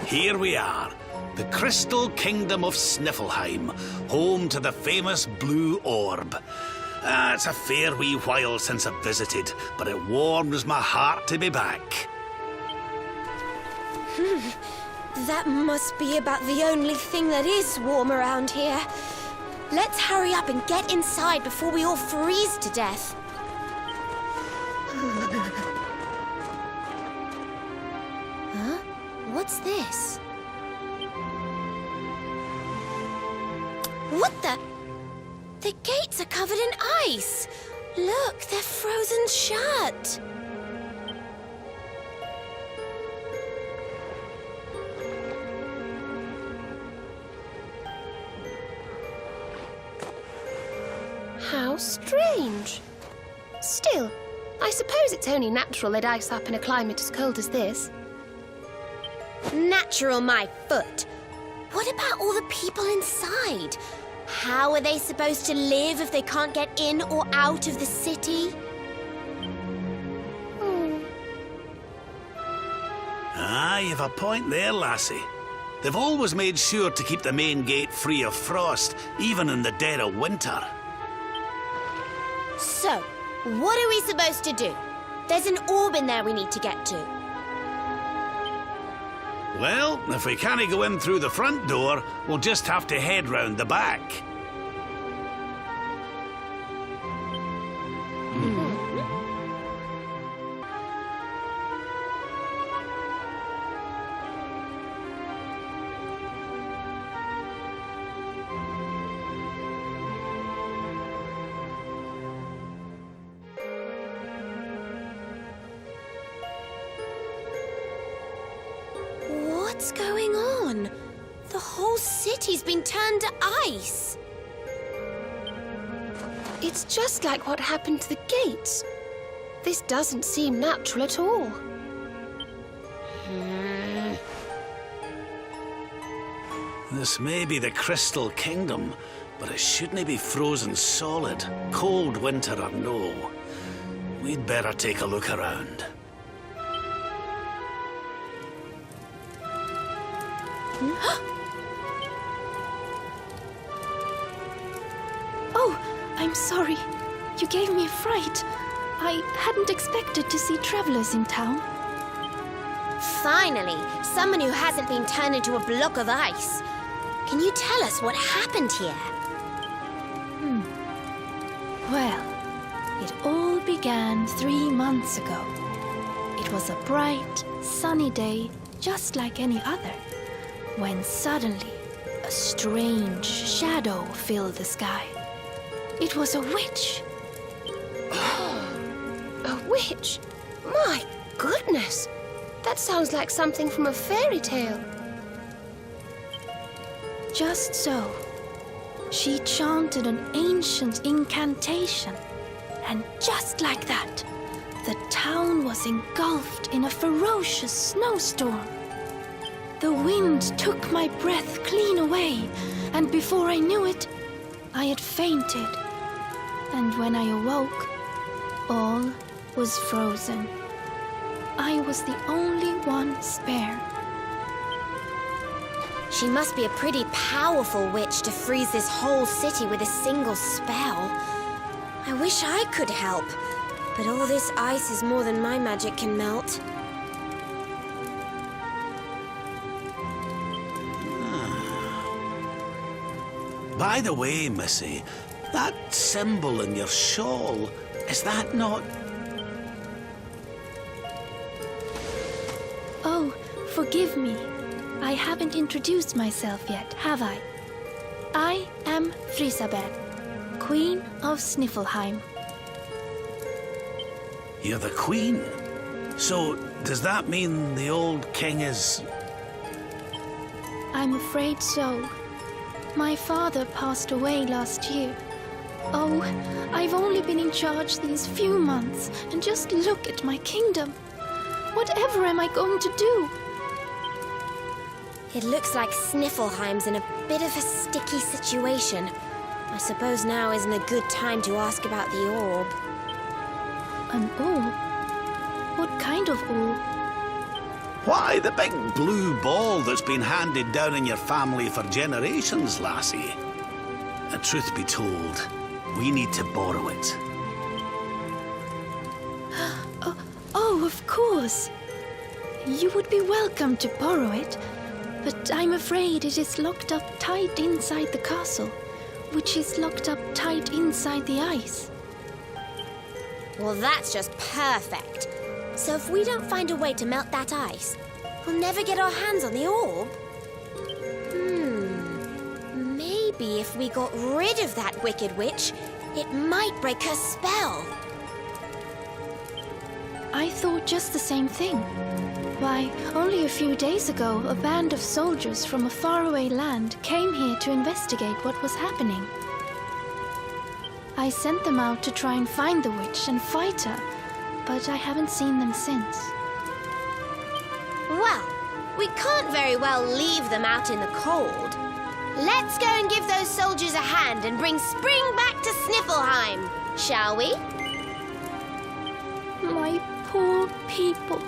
Here we are, the crystal kingdom of Sniflheim, home to the famous blue orb. It's a fair wee while since I've visited, but it warms my heart to be back. That must be about the only thing that is warm around here. Let's hurry up and get inside before we all freeze to death. Huh? What's this? What the? The gates are covered in ice. Look, they're frozen shut. How strange. Still, I suppose it's only natural they'd ice up in a climate as cold as this. Natural, my foot. What about all the people inside? How are they supposed to live if they can't get in or out of the city? You've a point there, lassie. They've always made sure to keep the main gate free of frost, even in the dead of winter. So, what are we supposed to do? There's an orb in there we need to get to. Well, if we can't go in through the front door, we'll just have to head round the back. What's going on? The whole city's been turned to ice. It's just like what happened to the gates. This doesn't seem natural at all. This may be the Crystal Kingdom, but it shouldn't be frozen solid, cold winter or no. We'd better take a look around. Oh, I'm sorry. You gave me a fright. I hadn't expected to see travelers in town. Finally, someone who hasn't been turned into a block of ice. Can you tell us what happened here? Well, it all began 3 months ago. It was a bright, sunny day, just like any other, when suddenly a strange shadow filled the sky. It was a witch. A witch? My goodness! That sounds like something from a fairy tale. Just so. She chanted an ancient incantation, and just like that, the town was engulfed in a ferocious snowstorm. The wind took my breath clean away, and before I knew it, I had fainted. And when I awoke, all was frozen. I was the only one spared. She must be a pretty powerful witch to freeze this whole city with a single spell. I wish I could help, but all this ice is more than my magic can melt. By the way, Missy, that symbol in your shawl, is that not... Oh, forgive me. I haven't introduced myself yet, have I? I am Frisabel, Queen of Sniflheim. You're the queen? So, does that mean the old king is... I'm afraid so. My father passed away last year. Oh, I've only been in charge these few months, and just look at my kingdom. Whatever am I going to do? It looks like Sniflheim's in a bit of a sticky situation. I suppose now isn't a good time to ask about the orb. An orb? What kind of orb? Why, the big blue ball that's been handed down in your family for generations, lassie. Truth be told, we need to borrow it. Oh, of course. You would be welcome to borrow it, but I'm afraid it is locked up tight inside the castle, which is locked up tight inside the ice. Well, that's just perfect. So if we don't find a way to melt that ice, we'll never get our hands on the orb. Maybe if we got rid of that wicked witch, it might break her spell. I thought just the same thing. Why, only a few days ago, a band of soldiers from a faraway land came here to investigate what was happening. I sent them out to try and find the witch and fight her, but I haven't seen them since. Well, we can't very well leave them out in the cold. Let's go and give those soldiers a hand and bring spring back to Sniflheim, shall we? My poor people.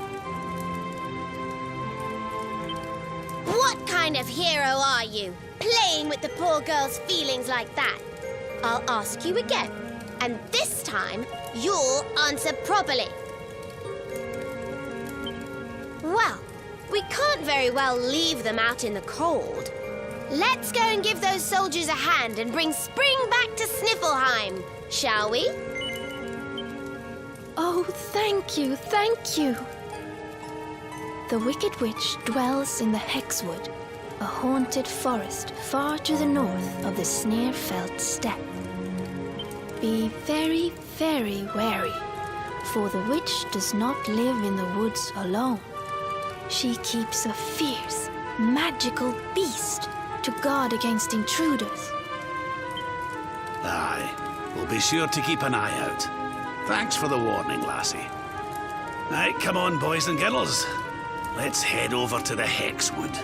What kind of hero are you, playing with the poor girl's feelings like that? I'll ask you again, and this time you'll answer properly. Well, we can't very well leave them out in the cold. Let's go and give those soldiers a hand and bring spring back to Sniflheim, shall we? Oh, thank you, thank you. The Wicked Witch dwells in the Hexwood, a haunted forest far to the north of the Snæfell steppe. Be very, very wary, for the witch does not live in the woods alone. She keeps a fierce, magical beast to guard against intruders. Aye, we'll be sure to keep an eye out. Thanks for the warning, lassie. Right, come on, boys and girls. Let's head over to the Hexwood.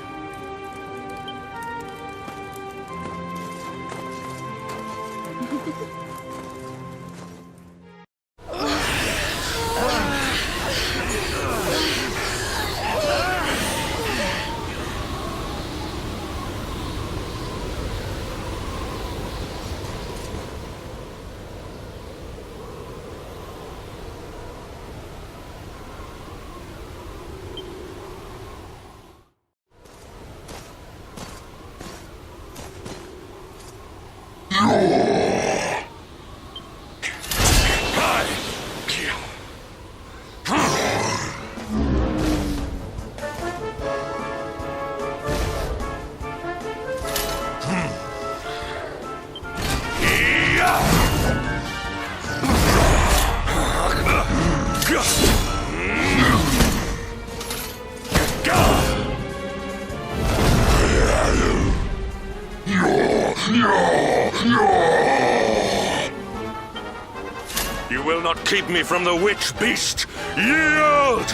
You will not keep me from the witch beast! Yield!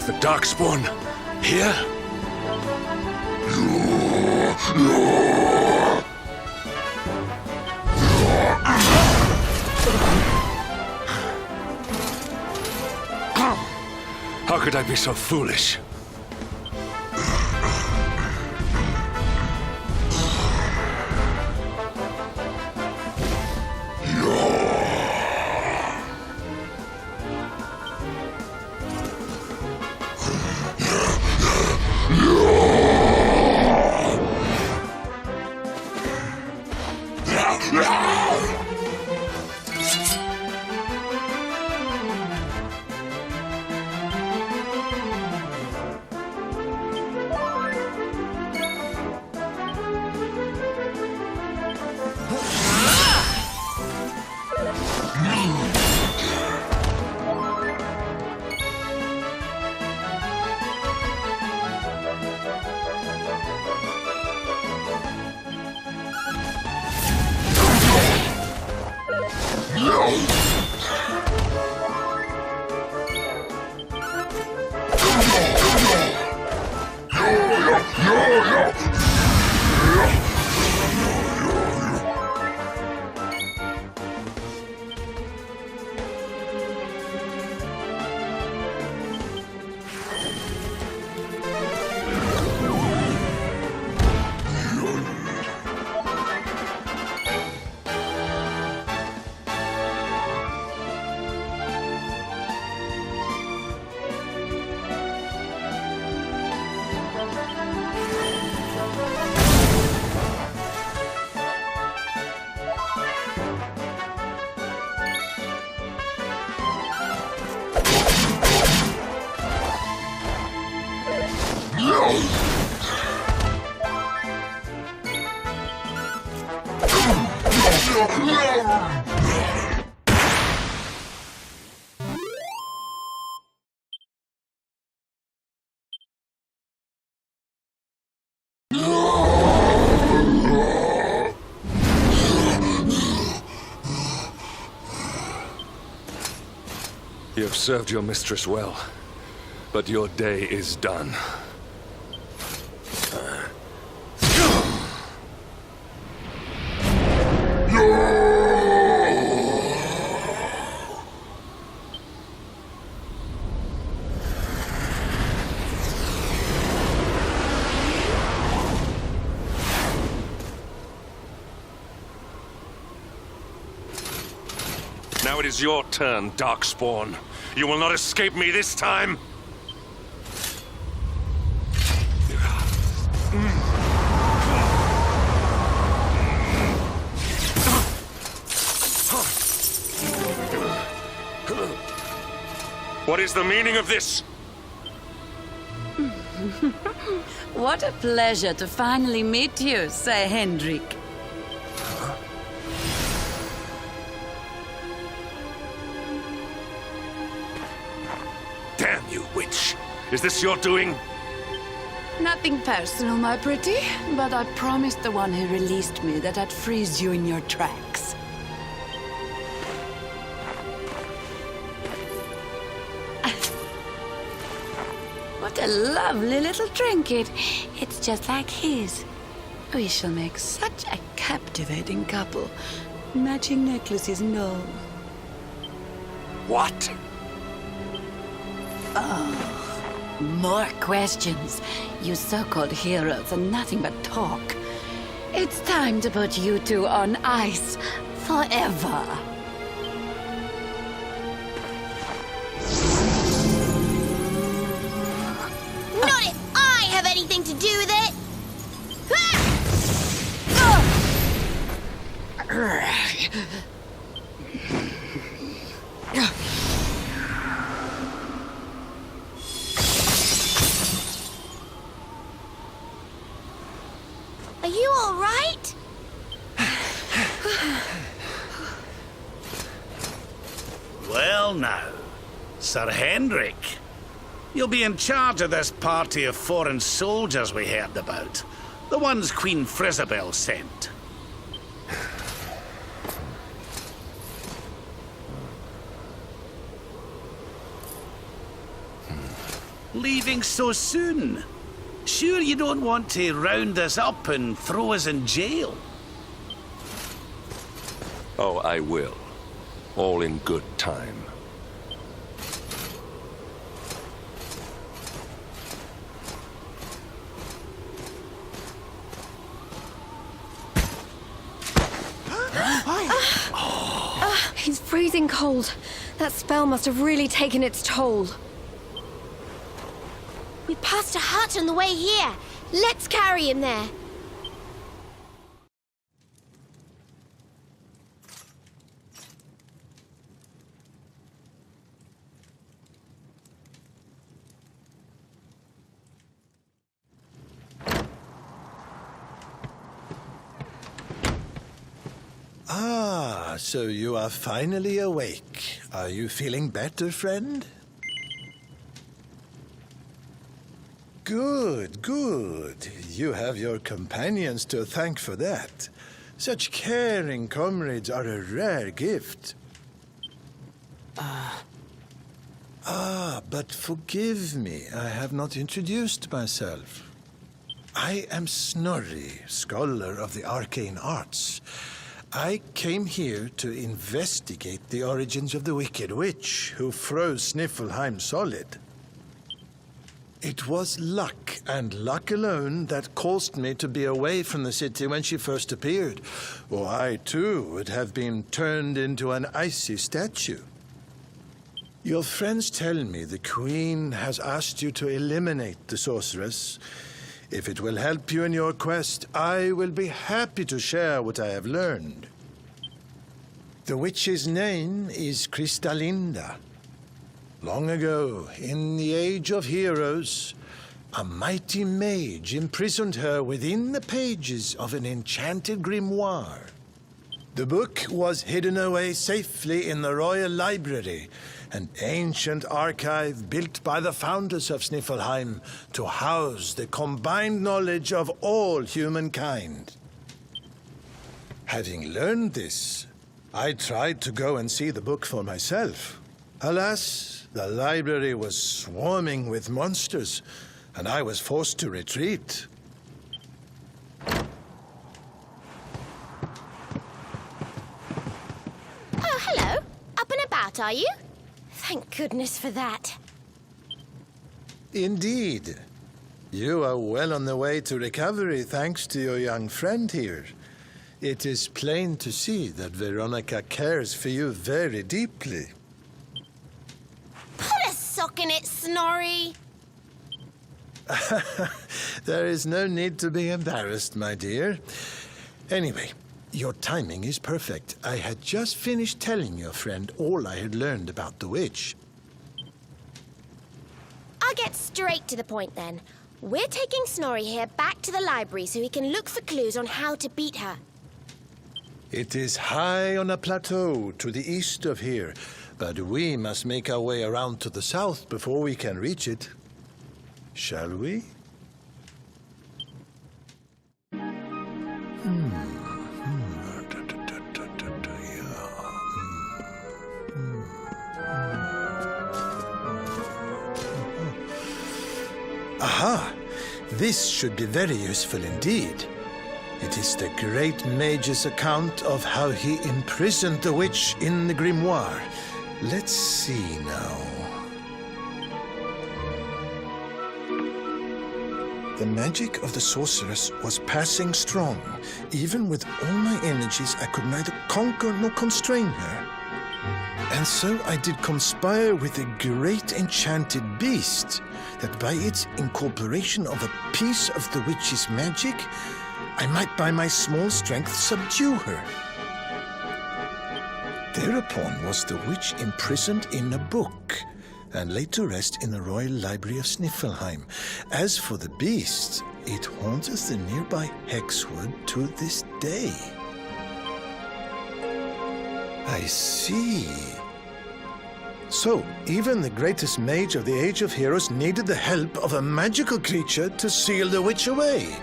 The Darkspawn here? How could I be so foolish? You have served your mistress well, but your day is done. Now it is your turn, Darkspawn. You will not escape me this time! What is the meaning of this? What a pleasure to finally meet you, Sir Hendrik. Damn you, witch! Is this your doing? Nothing personal, my pretty, but I promised the one who released me that I'd freeze you in your tracks. What a lovely little trinket. It's just like his. We shall make such a captivating couple. Matching necklaces and all. What? More questions. You so-called heroes are nothing but talk. It's time to put you two on ice forever. Not if I have anything to do with it! Are you all right? Well now, Sir Hendrik, you'll be in charge of this party of foreign soldiers we heard about. The ones Queen Frisabel sent. Leaving so soon? Sure you don't want to round us up and throw us in jail? Oh, I will. All in good time. He's freezing cold. That spell must have really taken its toll. We passed a hut on the way here. Let's carry him there. Ah, so you are finally awake. Are you feeling better, friend? Good, good. You have your companions to thank for that. Such caring comrades are a rare gift. But forgive me, I have not introduced myself. I am Snorri, scholar of the arcane arts. I came here to investigate the origins of the Wicked Witch who froze Sniflheim solid. It was luck, and luck alone, that caused me to be away from the city when she first appeared, or I, too, would have been turned into an icy statue. Your friends tell me the Queen has asked you to eliminate the sorceress. If it will help you in your quest, I will be happy to share what I have learned. The witch's name is Krystalinda. Long ago, in the Age of Heroes, A mighty mage imprisoned her within the pages of an enchanted grimoire. The book was hidden away safely in the Royal Library, an ancient archive built by the founders of Sniflheim to house the combined knowledge of all humankind. Having learned this, I tried to go and see the book for myself. Alas, the library was swarming with monsters, and I was forced to retreat. Oh, hello. Up and about, are you? Thank goodness for that. Indeed. You are well on the way to recovery thanks to your young friend here. It is plain to see that Veronica cares for you very deeply. Put a sock in it, Snorri. There is no need to be embarrassed, my dear. Anyway, your timing is perfect. I had just finished telling your friend all I had learned about the witch. I'll get straight to the point then. We're taking Snorri here back to the library so he can look for clues on how to beat her. It is high on a plateau to the east of here, but we must make our way around to the south before we can reach it. Shall we? Aha! This should be very useful indeed. It is the great mage's account of how he imprisoned the witch in the grimoire. Let's see now. The magic of the sorceress was passing strong. Even with all my energies, I could neither conquer nor constrain her. And so I did conspire with a great enchanted beast, that by its incorporation of a piece of the witch's magic, I might by my small strength subdue her. Thereupon was the witch imprisoned in a book, and laid to rest in the Royal Library of Sniflheim. As for the beast, it haunts the nearby Hexwood to this day. I see. So, even the greatest mage of the Age of Heroes needed the help of a magical creature to seal the witch away.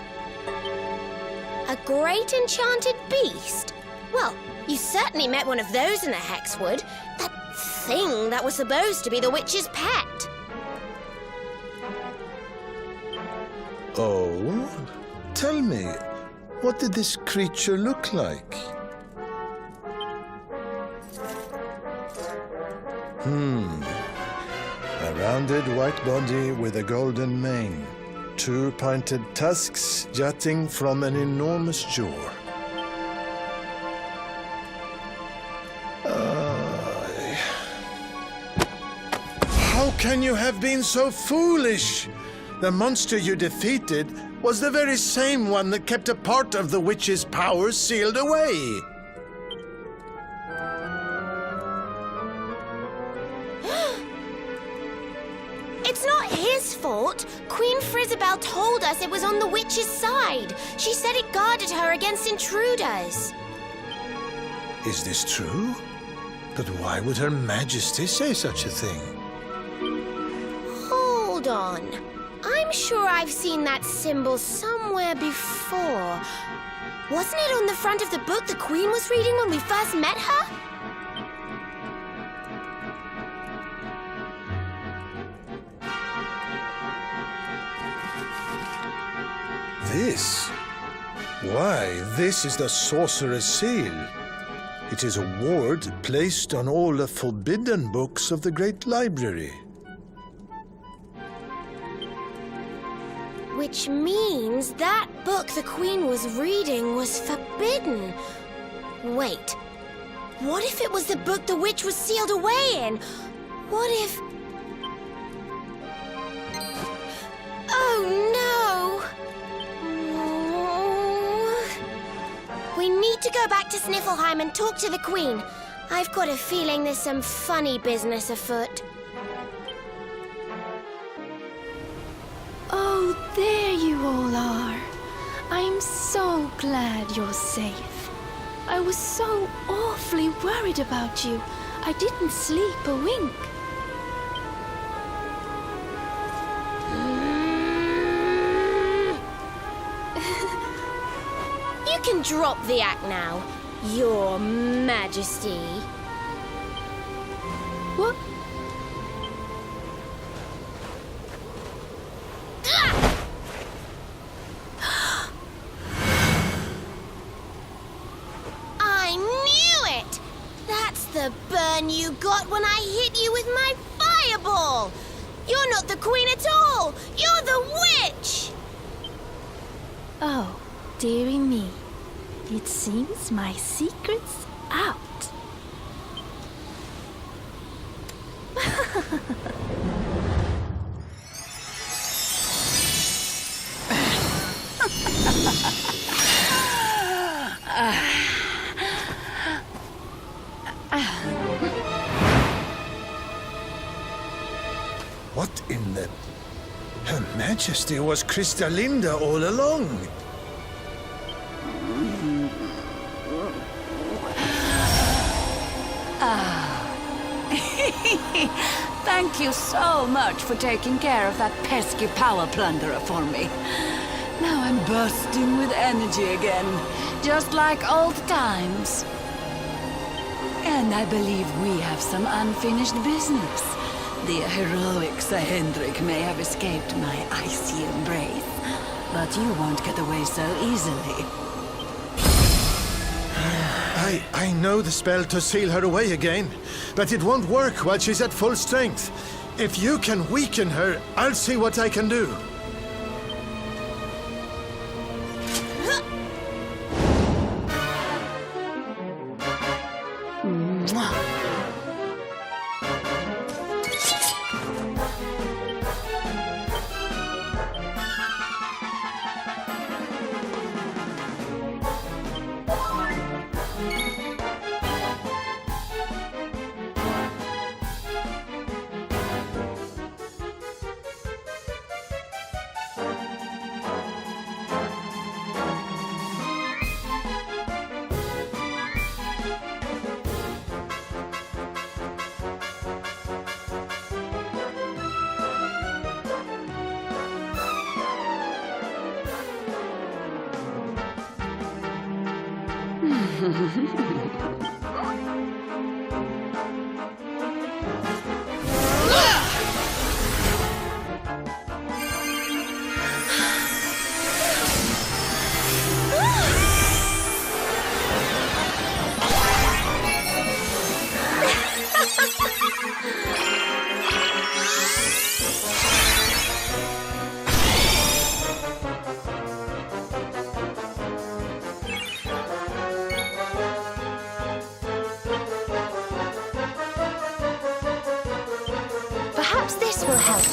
A great enchanted beast? Well, you certainly met one of those in the Hexwood. That thing that was supposed to be the witch's pet. Oh? Tell me, what did this creature look like? A rounded white body with a golden mane. 2 pointed tusks jutting from an enormous jaw. How can you have been so foolish? The monster you defeated was the very same one that kept a part of the witch's power sealed away. It's not his fault. Queen Frizzabelle told us it was on the witch's side. She said it guarded her against intruders. Is this true? But why would Her Majesty say such a thing? Hold on. I'm sure I've seen that symbol somewhere before. Wasn't it on the front of the book the Queen was reading when we first met her? This? Why, this is the Sorcerer's Seal. It is a ward placed on all the forbidden books of the Great Library. Which means that book the Queen was reading was forbidden. Wait, what if it was the book the witch was sealed away in? What if... Oh no! We need to go back to Sniflheim and talk to the Queen. I've got a feeling there's some funny business afoot. Oh, there you all are. I'm so glad you're safe. I was so awfully worried about you. I didn't sleep a wink. You can drop the act now, Your Majesty. What? I knew it! That's the burn you got when I hit you with my fireball! You're not the queen at all! You're the witch! Oh, dearie me. It seems my secret's out. What in the... Her Majesty was Krystalinda all along. Thank you so much for taking care of that pesky power plunderer for me. Now I'm bursting with energy again, just like old times. And I believe we have some unfinished business. The heroic Sir Hendrik may have escaped my icy embrace, but you won't get away so easily. I know the spell to seal her away again, but it won't work while she's at full strength. If you can weaken her, I'll see what I can do. Perhaps this will help.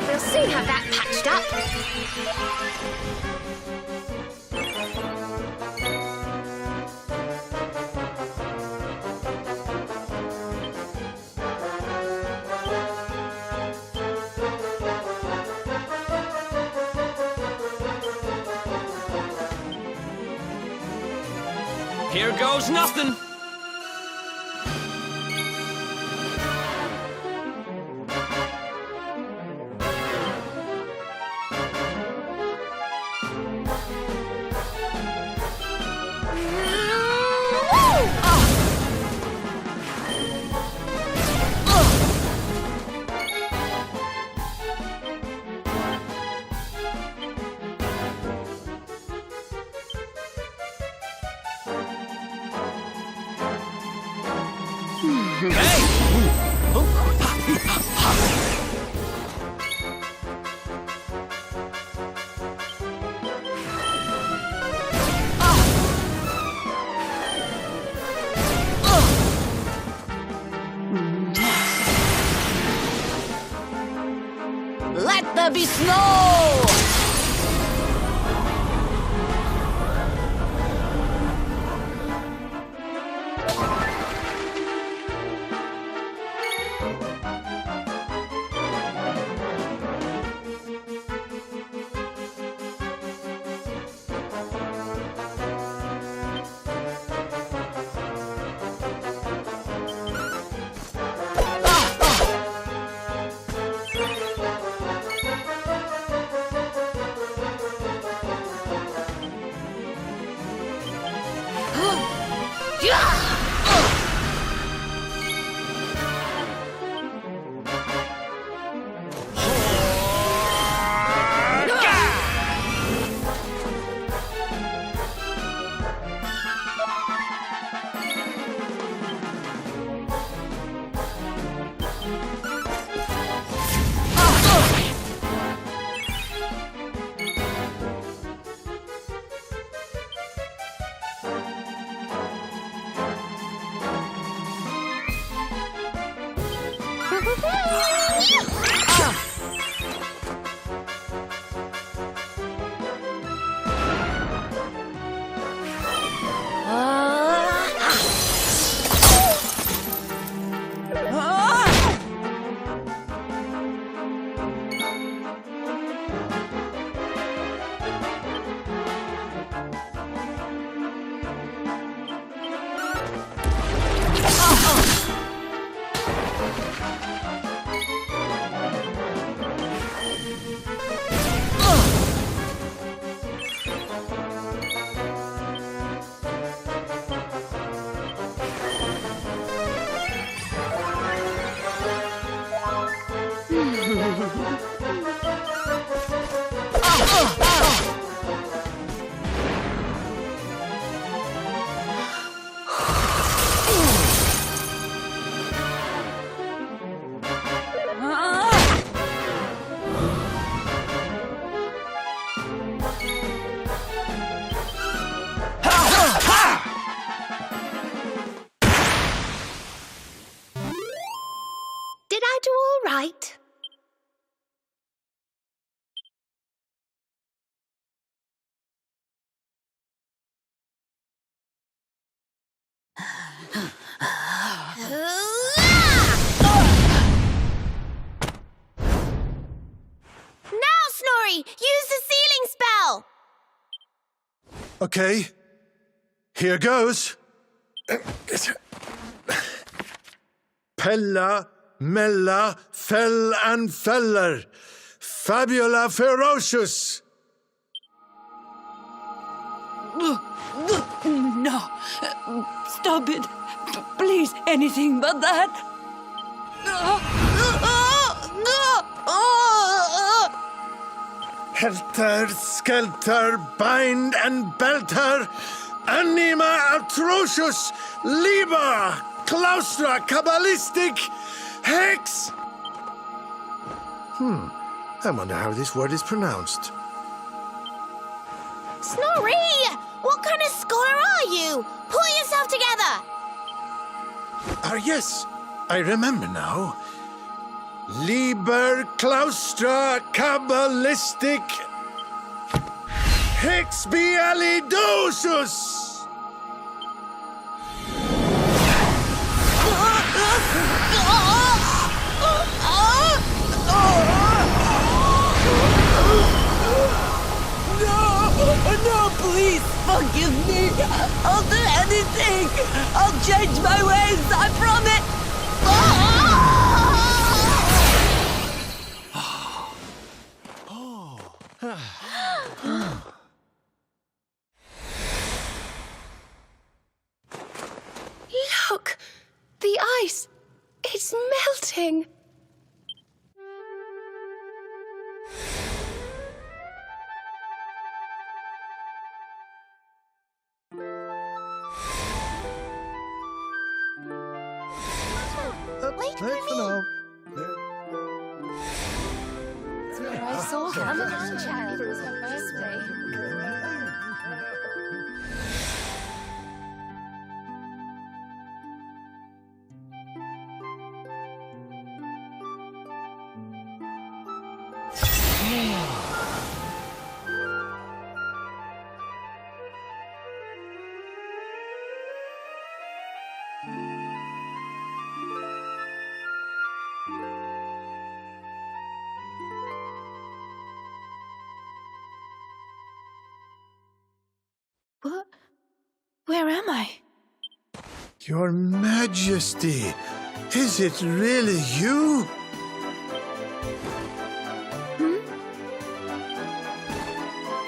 We'll soon have that patched up. Here goes nothing. Let there be snow! Did I do all right? Now, Snorri! Use the sealing spell! Okay, here goes. Pella, Mella, Fell and Feller. Fabula Ferocious. No. Stop it. Please, anything but that. Helter, Skelter, Bind and Belt her. Anima Atrocious. Liber, Claustra, Kabbalistic, Hex. I wonder how this word is pronounced. Snorri! What kind of scholar are you? Pull yourself together! Yes, I remember now. Liber, Claustra, Kabbalistic, Hex Bialidosus. No, please, Forgive me. I'll do anything. I'll change my ways, I promise. Look! The ice! It's melting! Wait for Wait for now. I saw CaravanKidd was her birthday. What? Where am I? Your Majesty, is it really you?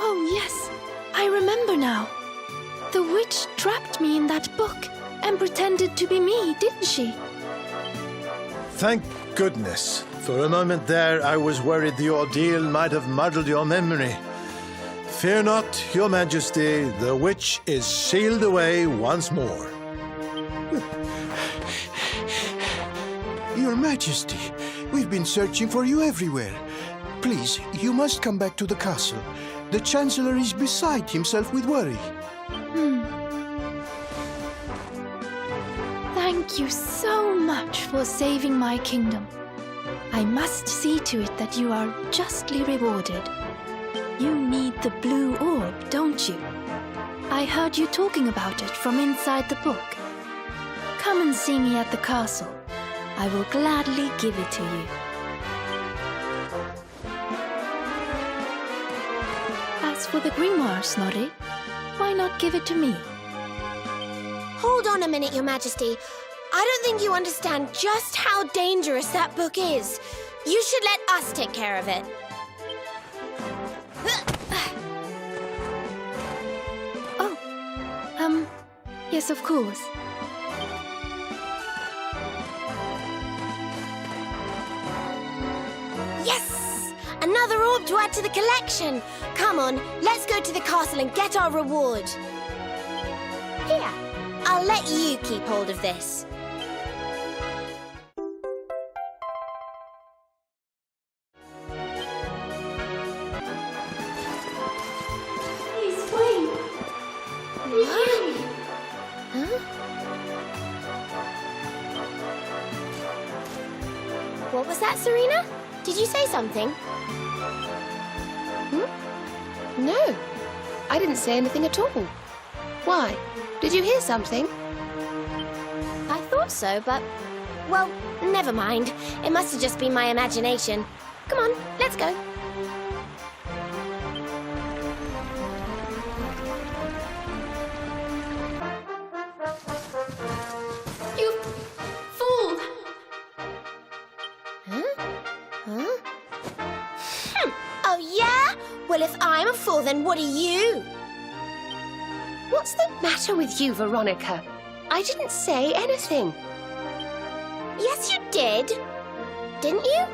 Oh, yes. I remember now. The witch trapped me in that book and pretended to be me, didn't she? Thank goodness. For a moment there, I was worried the ordeal might have muddled your memory. Fear not, Your Majesty, the witch is sealed away once more. Your Majesty, we've been searching for you everywhere. Please, you must come back to the castle. The Chancellor is beside himself with worry. Thank you so much for saving my kingdom. I must see to it that you are justly rewarded. You need the blue orb, don't you? I heard you talking about it from inside the book. Come and see me at the castle. I will gladly give it to you. As for the grimoire, Snorri, why not give it to me? Hold on a minute, Your Majesty. I don't think you understand just how dangerous that book is. You should let us take care of it. Yes, of course. Yes! Another orb to add to the collection. Come on, let's go to the castle and get our reward. Here, I'll let you keep hold of this. Please wait. Huh? What was that, Serena? Did you say something? No, I didn't say anything at all. Why? Did you hear something? I thought so, but... well, never mind. It must have just been my imagination. Come on, let's go. You fool! Huh? Oh, yeah? Well, if I'm a fool, then what are you? What's the matter with you, Veronica? I didn't say anything. Yes, you did. Didn't you?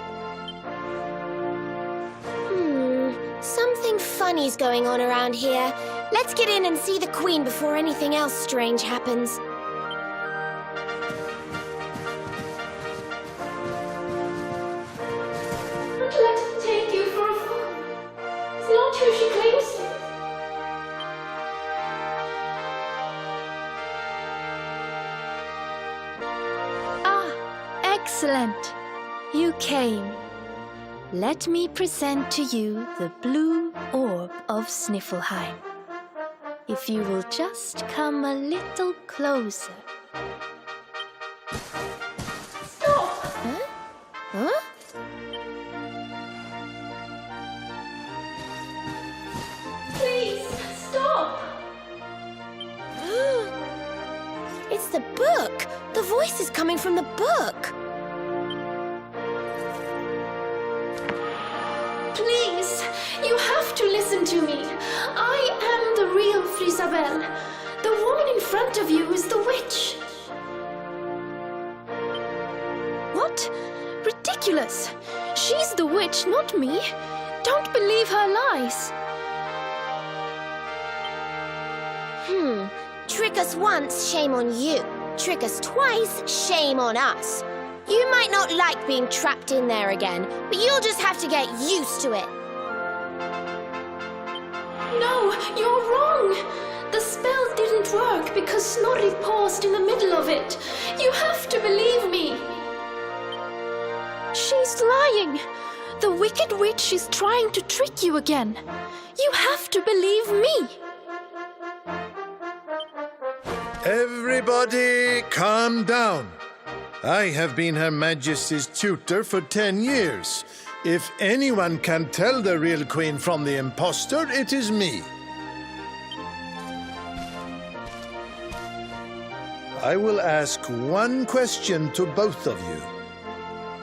Something funny's going on around here. Let's get in and see the Queen before anything else strange happens. Don't let her take you for a fool. It's not who she claims to. Excellent. You came. Let me present to you the blue orb of Sniflheim. If you will just come a little closer. Stop! Huh? Please, stop! the book! The voice is coming from the book! Please, you have to listen to me. I am the real Frisabel. The woman in front of you is the witch. What? Ridiculous! She's the witch, not me. Don't believe her lies. Trick us once, shame on you. Trick us twice, shame on us. You might not like being trapped in there again, but you'll just have to get used to it. No, you're wrong. The spell didn't work because Snorri paused in the middle of it. You have to believe me. She's lying. The wicked witch is trying to trick you again. You have to believe me. Everybody, calm down. I have been Her Majesty's tutor for 10 years. If anyone can tell the real queen from the impostor, it is me. I will ask one question to both of you.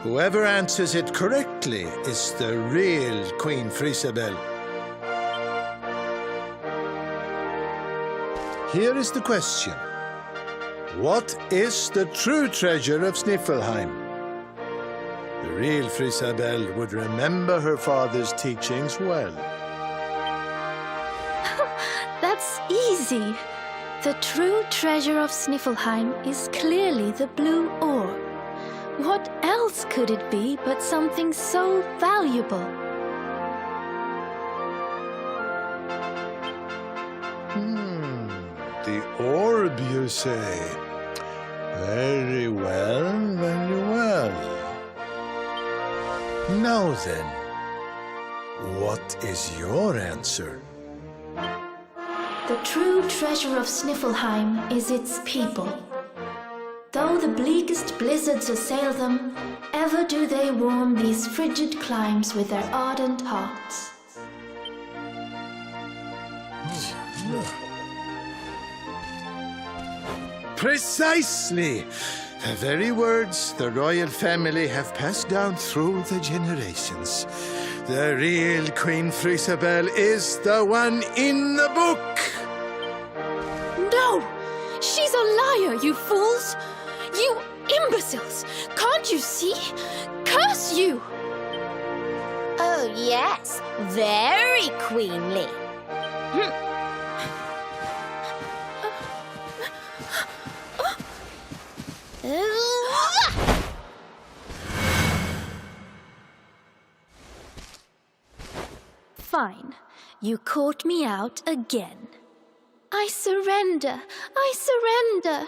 Whoever answers it correctly is the real Queen Frisabel. Here is the question. What is the true treasure of Sniflheim? The real Frisabel would remember her father's teachings well. That's easy. The true treasure of Sniflheim is clearly the blue ore. What else could it be but something so valuable? The orb, you say? Very well, very well. Now then, what is your answer? The true treasure of Sniflheim is its people. Though the bleakest blizzards assail them, ever do they warm these frigid climes with their ardent hearts. Precisely! The very words the royal family have passed down through the generations. The real Queen Frisabel is the one in the book! No! She's a liar, you fools! You imbeciles! Can't you see? Curse you! Oh, yes. Very queenly. Fine. You caught me out again. I surrender! I surrender!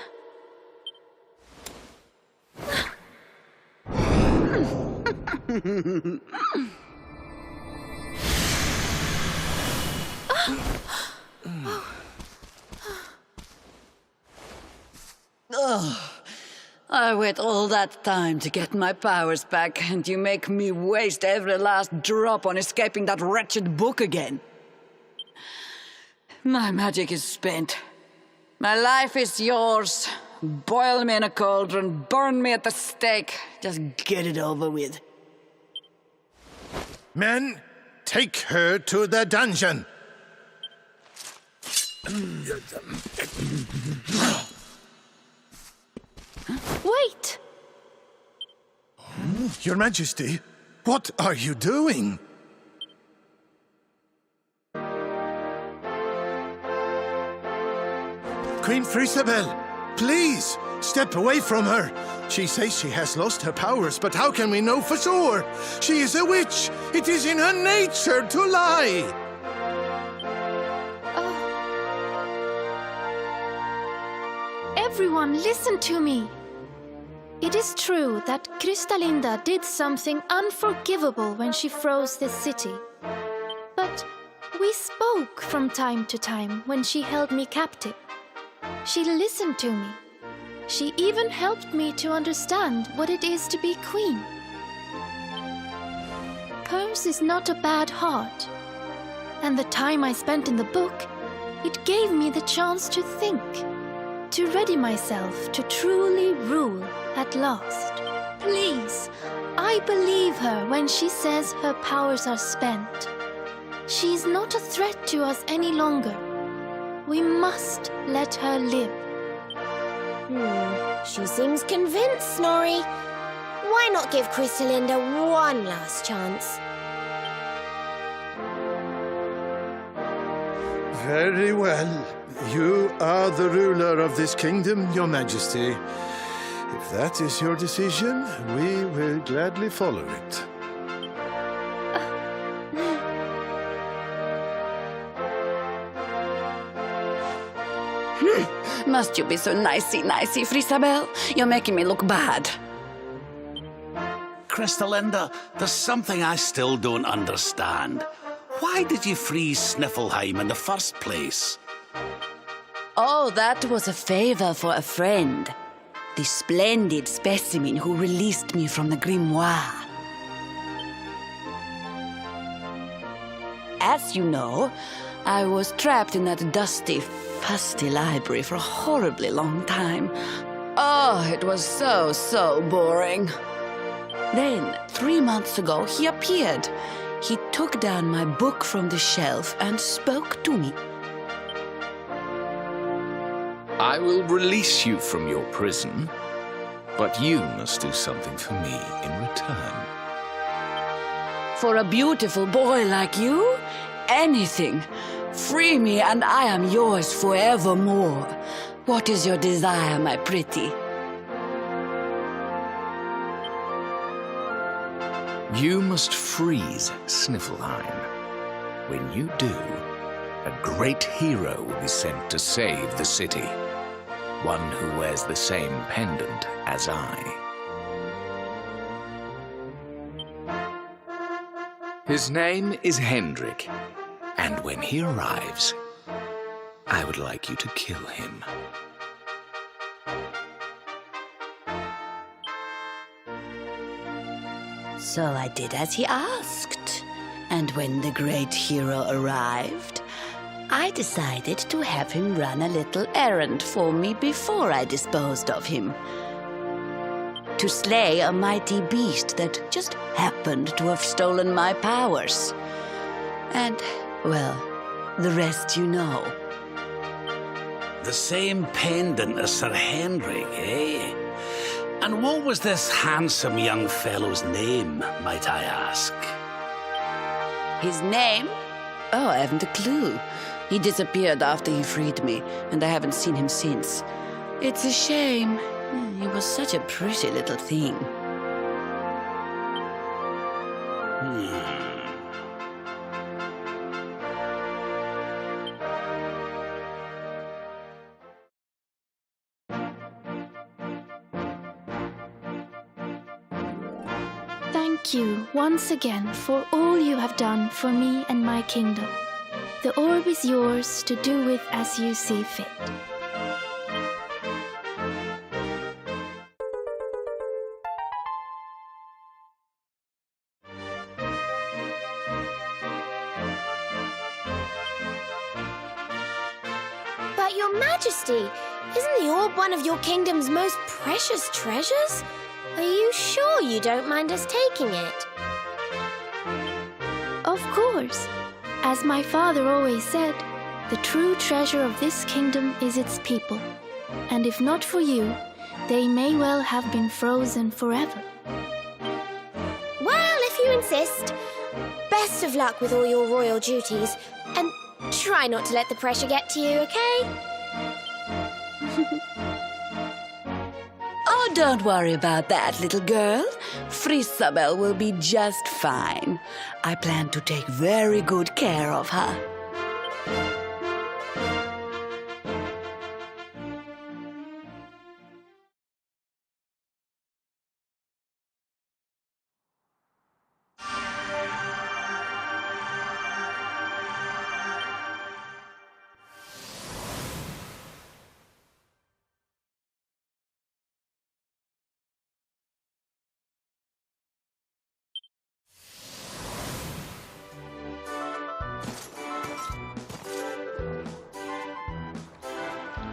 I wait all that time to get my powers back, and you make me waste every last drop on escaping that wretched book again. My magic is spent. My life is yours. Boil me in a cauldron, burn me at the stake. Just get it over with. Men, take her to the dungeon! Wait! Your Majesty, what are you doing? Queen Frisabel, please, step away from her. She says she has lost her powers, but how can we know for sure? She is a witch. It is in her nature to lie. Everyone, listen to me. It is true that Krystalinda did something unforgivable when she froze this city. But we spoke from time to time when she held me captive. She listened to me. She even helped me to understand what it is to be queen. Hers is not a bad heart. And the time I spent in the book, it gave me the chance to think. to ready myself to truly rule at last. Please, I believe her when she says her powers are spent. She's not a threat to us any longer. We must let her live. She seems convinced, Snorri. Why not give Krystalinda one last chance? Very well. You are the ruler of this kingdom, Your Majesty. If that is your decision, we will gladly follow it. Must you be so nicey, Frisabel? You're making me look bad. Krystalinda, there's something I still don't understand. Why did you freeze Sniflheim in the first place? Oh, that was a favor for a friend. The splendid specimen who released me from the grimoire. As you know, I was trapped in that dusty, fusty library for a horribly long time. Oh, it was so boring. Then, 3 months ago, he appeared. He took down my book from the shelf and spoke to me. I will release you from your prison, but you must do something for me in return. For a beautiful boy like you, anything. Free me and I am yours forevermore. What is your desire, my pretty? You must freeze Sniflheim. When you do, a great hero will be sent to save the city. One who wears the same pendant as I. His name is Hendrik, and when he arrives, I would like you to kill him. So I did as he asked. And when the great hero arrived, I decided to have him run a little errand for me before I disposed of him. To slay a mighty beast that just happened to have stolen my powers. And, well, the rest you know. The same pendant as Sir Hendrik, eh? And what was this handsome young fellow's name, might I ask? His name? Oh, I haven't a clue. He disappeared after he freed me, and I haven't seen him since. It's a shame. He was such a pretty little thing. Thank you once again for all you have done for me and my kingdom. The orb is yours to do with as you see fit. But Your Majesty, isn't the orb one of your kingdom's most precious treasures? Are you sure you don't mind us taking it? Of course. As my father always said, the true treasure of this kingdom is its people. And if not for you, they may well have been frozen forever. Well, if you insist. Best of luck with all your royal duties. And try not to let the pressure get to you, okay? Oh, don't worry about that, little girl. Frisabel will be just fine. I plan to take very good care of her.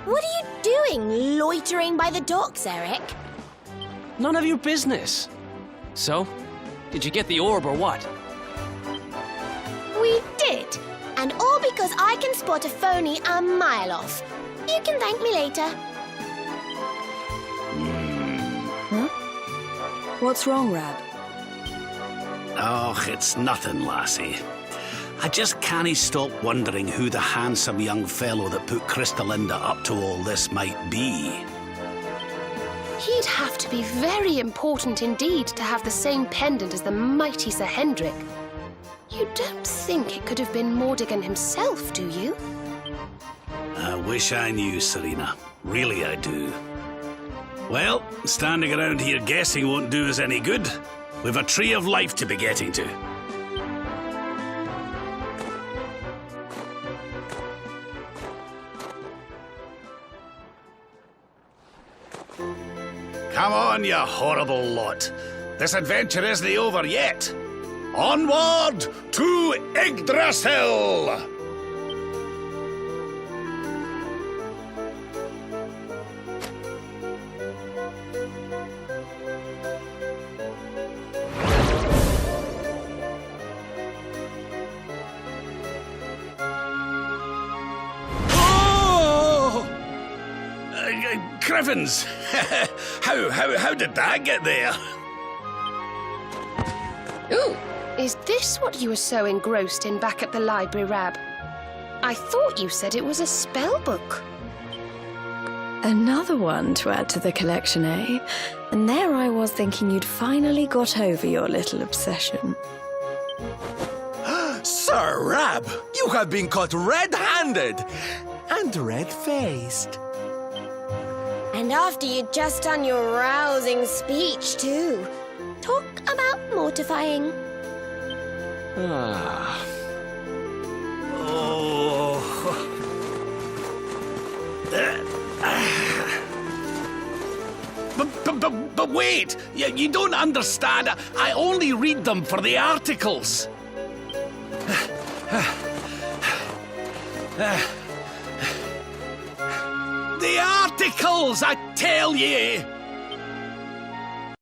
What are you doing, loitering by the docks, Eric? None of your business. So, did you get the orb or what? We did. And all because I can spot a phony a mile off. You can thank me later. What's wrong, Rab? Oh, it's nothing, lassie. I just can't stop wondering who the handsome young fellow that put Krystalinda up to all this might be. He'd have to be very important indeed to have the same pendant as the mighty Sir Hendrik. You don't think it could have been Mordigan himself, do you? I wish I knew, Serena. Really, I do. Well, standing around here guessing won't do us any good. We've a tree of life to be getting to. Come on, you horrible lot. This adventure isn't over yet. Onward to Yggdrasil! Crivens! How did that get there? Ooh! Is this what you were so engrossed in back at the library, Rab? I thought you said it was a spell book. Another one to add to the collection, eh? And there I was thinking you'd finally got over your little obsession. Sir Rab, you have been caught red-handed and red-faced. And after you'd just done your rousing speech, too. Talk about mortifying. Ah. Oh. But wait! You don't understand. I only read them for the articles. The articles, I tell ye!